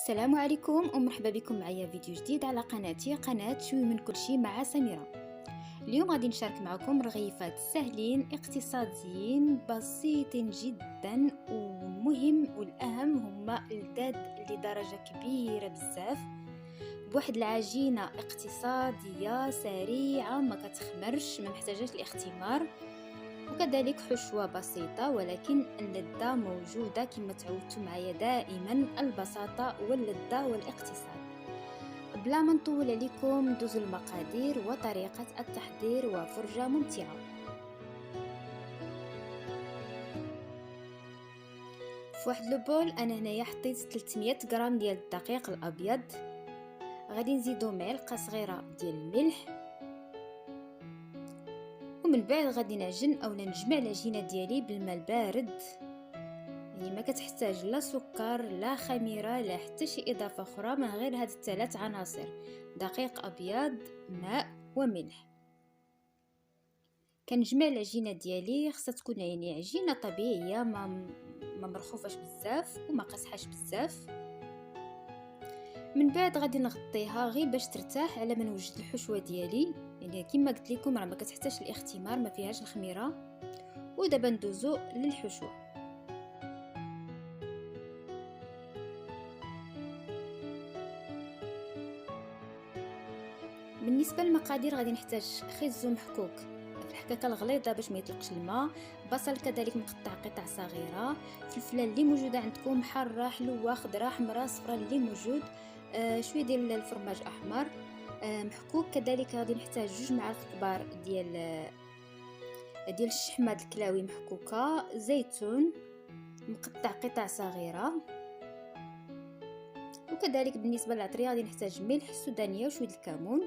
السلام عليكم ومرحبا بكم معايا فيديو جديد على قناتي قناة شوي من كل شيء مع سميرة. اليوم غادي نشارك معكم رغيفات سهلين اقتصاديين بسيطين جدا ومهم والاهم هما لذاذ لدرجة كبيرة بزاف بواحد العجينة اقتصادية سريعة ما كتخمرش ما محتاجاش الاختمار، وكذلك حشوة بسيطة ولكن اللذة موجودة كما تعودتوا معايا دائما، البساطة واللذة والاقتصاد. بلا ما نطول عليكم ندوزو المقادير وطريقة التحضير وفرجة ممتعة. في واحد لوبول انا هنايا حطيت 300 غرام ديال الدقيق الابيض، غادي نزيدو معلقة صغيرة ديال الملح، ومن بعد غادي نعجن اولا نجمع العجينه ديالي بالماء البارد، يعني ما كتحتاج لا سكر لا خميره لا حتى شي اضافه اخرى من غير هاد الثلاث عناصر: دقيق ابيض، ماء وملح. كنجمع العجينه ديالي، خصها تكون يعني عجينه طبيعيه ما مرخوفاش بزاف وما قاصحاش بزاف. من بعد غادي نغطيها غير باش ترتاح على ما نوجد الحشوه ديالي، يعني كما قلت لكم راه ما كتحتاجش الاختمار، ما فيهاش الخميره. ودابا ندوزو للحشوه. بالنسبه للمقادير غادي نحتاج خبز محكوك في الحكاكه الغليظه باش ما يطلقش الماء، بصل كذلك مقطع قطع صغيره، فلفله اللي موجوده عندكم حاره حلوه خضراء حمراء صفراء اللي موجود، شويه ديال الفرماج احمر محكوك. كذلك غادي نحتاج 2 معالق كبار ديال الشحمه الكلاوي محكوكه، زيتون مقطع قطع صغيره. وكذلك بالنسبه للعطريه غادي نحتاج ملح السودانيه وشويه الكمون.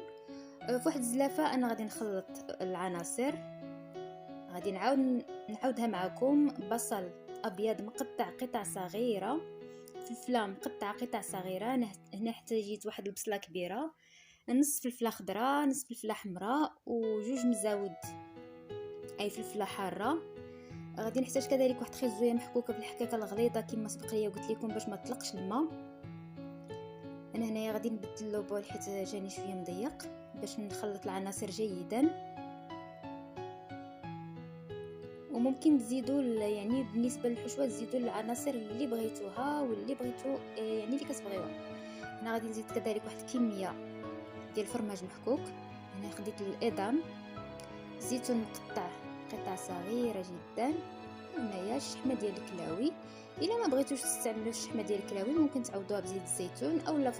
في واحد الزلافه انا غادي نخلط العناصر، غادي نعاودها معكم: بصل ابيض مقطع قطع صغيره، فلفله مقطع قطع صغيره، هنا احتاجيت واحد البصله كبيره، نص فلفله خضراء نص فلفله حمراء، وجوج مزاود اي فلفله حاره. غادي نحتاج كذلك واحد خيزويه محكوكه بالحكاكه الغليظه كما سبق لي قلت لكم باش ما تطلقش الماء. انا هنايا غادي نبدل لوبول حيت جاني شويه مضيق باش نخلط العناصر جيدا. وممكن تزيدوا يعني بالنسبه للحشوه تزيدوا العناصر اللي بغيتوها واللي بغيتو يعني اللي كتبغيوها. انا غادي نزيد كذلك واحد الكميه ديال الفرماج محكوك، هنا خديت الادام، زيتون مقطع قطع صغيره جدا، هنايا الشحمه ديال الكلاوي. الا ما بغيتوش تستعملوا الشحمه ديال الكلاوي ممكن تعوضوها بزيت الزيتون اولا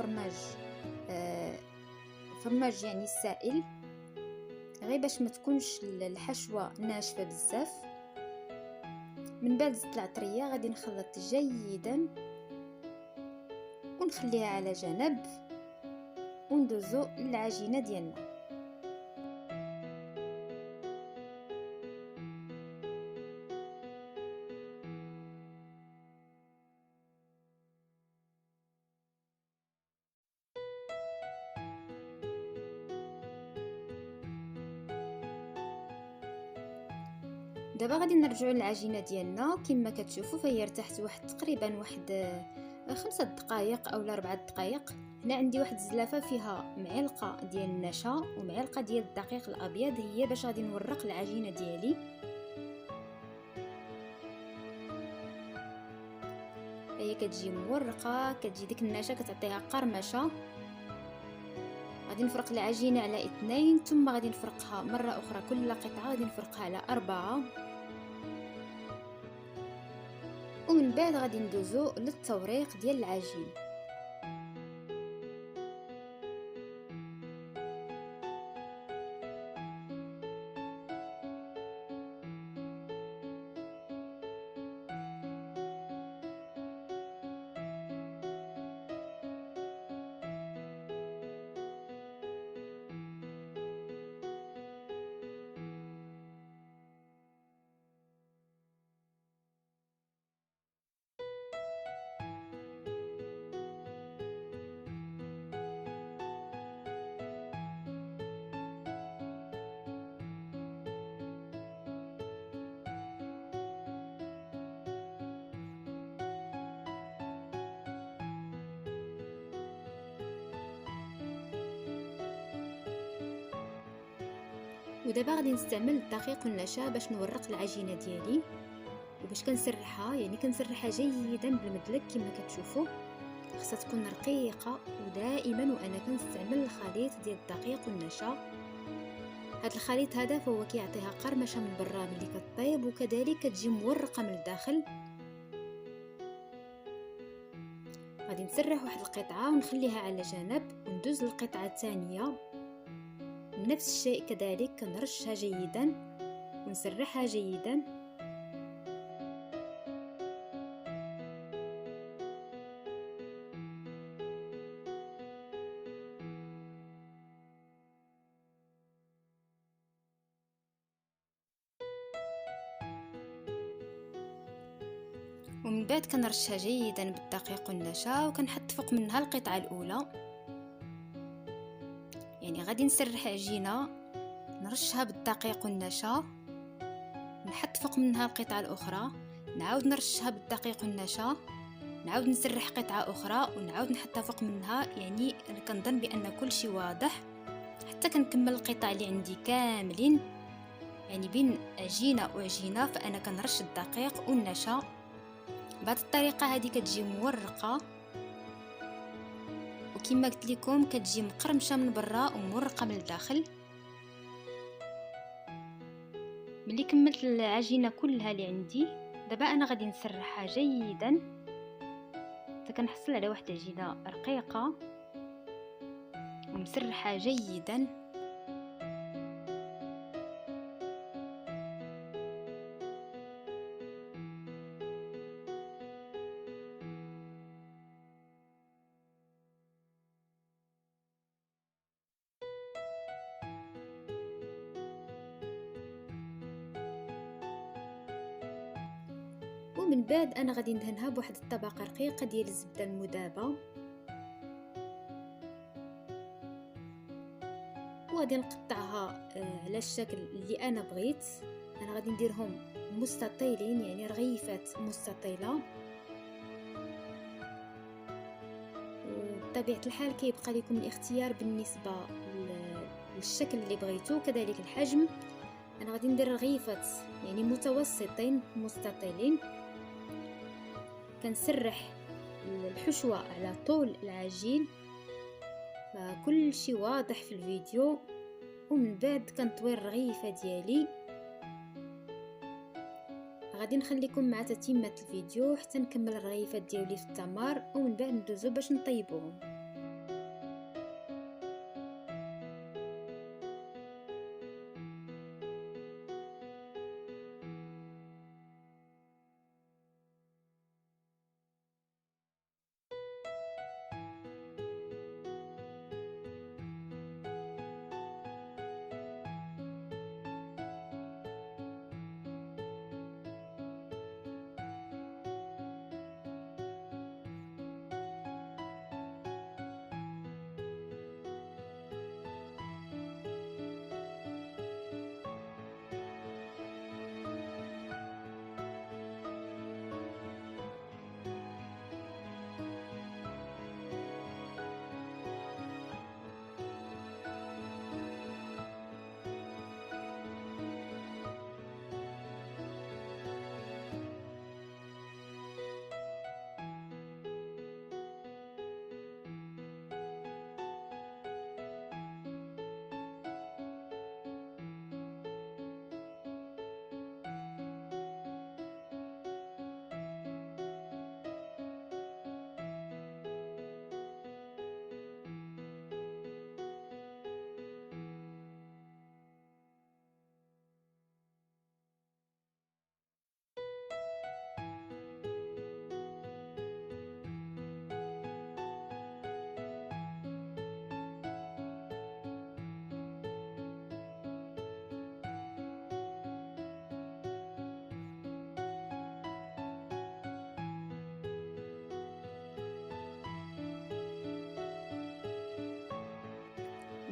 فرماج يعني السائل، غير باش ما تكونش الحشوه ناشفه بزاف. من بعد زدت العطريه غادي نخلط جيدا ونخليها على جنب، وندوزو للعجينه ديالنا. دابا غادي نرجعوا للعجينه ديالنا، كما كتشوفوا فهي ارتاحت تقريبا 5 دقائق او 4 دقائق. هنا عندي واحد الزلافه فيها معلقه ديال النشا ومعلقه ديال الدقيق الابيض، هي باش غادي نورق العجينه ديالي. هي كتجي مورقه، كتجي ديك النشا كتعطيها قرمشه. غادي نفرق العجينه على 2، ثم غادي نفرقها مره اخرى كل قطعه غادي نفرقها على 4، ومن بعد غادي ندوزو للتوريق ديال العجين. ودابا غادي نستعمل الدقيق والنشا باش نورق العجينه ديالي، وباش كنسرحها يعني كنسرحها جيدا بالمدلك كما كتشوفوا. خاصها تكون رقيقه، ودائما وانا كنستعمل الخليط ديال الدقيق والنشا. هذا الخليط هذا فهو كيعطيها قرمشه من برا ملي كطيب، وكذلك كتجي مورقه من الداخل. غادي نسرح واحد القطعه ونخليها على جنب، وندوز للقطعه الثانيه نفس الشيء كذلك، كنرشها جيدا ونسرحها جيدا. ومن بعد كنرشها جيدا بالدقيق والنشا، وكنحط فوق منها القطعه الاولى. يعني غادي نسرح عجينه نرشها بالدقيق والنشا، نحط فوق منها القطعه الاخرى، نعاود نرشها بالدقيق والنشا، نعاود نسرح قطعه اخرى ونعاود نحطها فوق منها. يعني انا كنظن بان كل شيء واضح حتى كنكمل القطع اللي عندي كاملين. يعني بين عجينه وعجينه فانا كنرش الدقيق والنشا. بهذه الطريقه هذه كتجي مورقه، وكما قلت لكم كتجي مقرمشه من برا ومورقه من الداخل. ملي كملت العجينه كلها اللي عندي، دابا انا غادي نسرحها جيدا حتى كنحصل على واحد العجينه رقيقه ومسرحه جيدا. ومن بعد انا غادي ندهنها بواحد الطبقه رقيقه ديال الزبده المذابه، وغادي نقطعها على الشكل اللي انا بغيت. انا غادي نديرهم مستطيلين، يعني رغيفات مستطيله. وبطبيعه الحال كيبقى لكم الاختيار بالنسبه للشكل اللي بغيتو، كذلك الحجم. انا غادي ندير رغيفات يعني متوسطين مستطيلين. كنسرح الحشوه على طول العجين، فكل شيء واضح في الفيديو. ومن بعد كنطوي الرغيفه ديالي. غادي نخليكم مع تتمه الفيديو حتى نكمل الرغيفات ديالي في التمر، ومن بعد ندوزو باش نطيبوهم.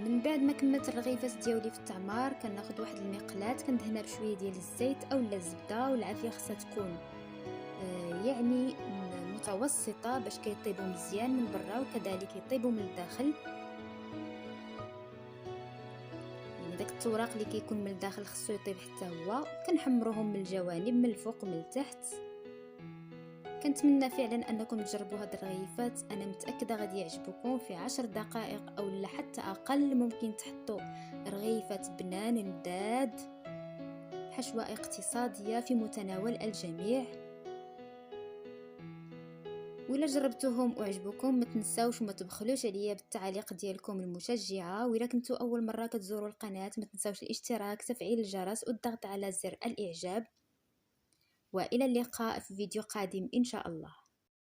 من بعد ما كملت الرغيفات ديالي في التعمار، كناخذ واحد المقلاة كندهنها بشويه ديال الزيت اولا الزبده، والعافيه خصها تكون يعني متوسطه باش كيطيبوا مزيان من برا وكذلك يطيبوا من الداخل. يعني داك التوراق اللي كيكون من الداخل خصو يطيب حتى هو، كنحمروهم من الجوانب من الفوق ومن التحت. كنتمنى فعلا انكم تجربوا هاد الرغيفات، انا متاكده غادي يعجبكم. في 10 دقائق او لا حتى اقل ممكن تحطوا رغيفات بنان لذاذ، حشوه اقتصاديه في متناول الجميع. وإلا جربتوهم وعجبوكم ما تنساوش وما تبخلوش عليا بالتعاليق ديالكم المشجعه. وإلا كنتو اول مره كتزوروا القناه ما تنساوش الاشتراك، تفعيل الجرس والضغط على زر الاعجاب. والى اللقاء في فيديو قادم ان شاء الله.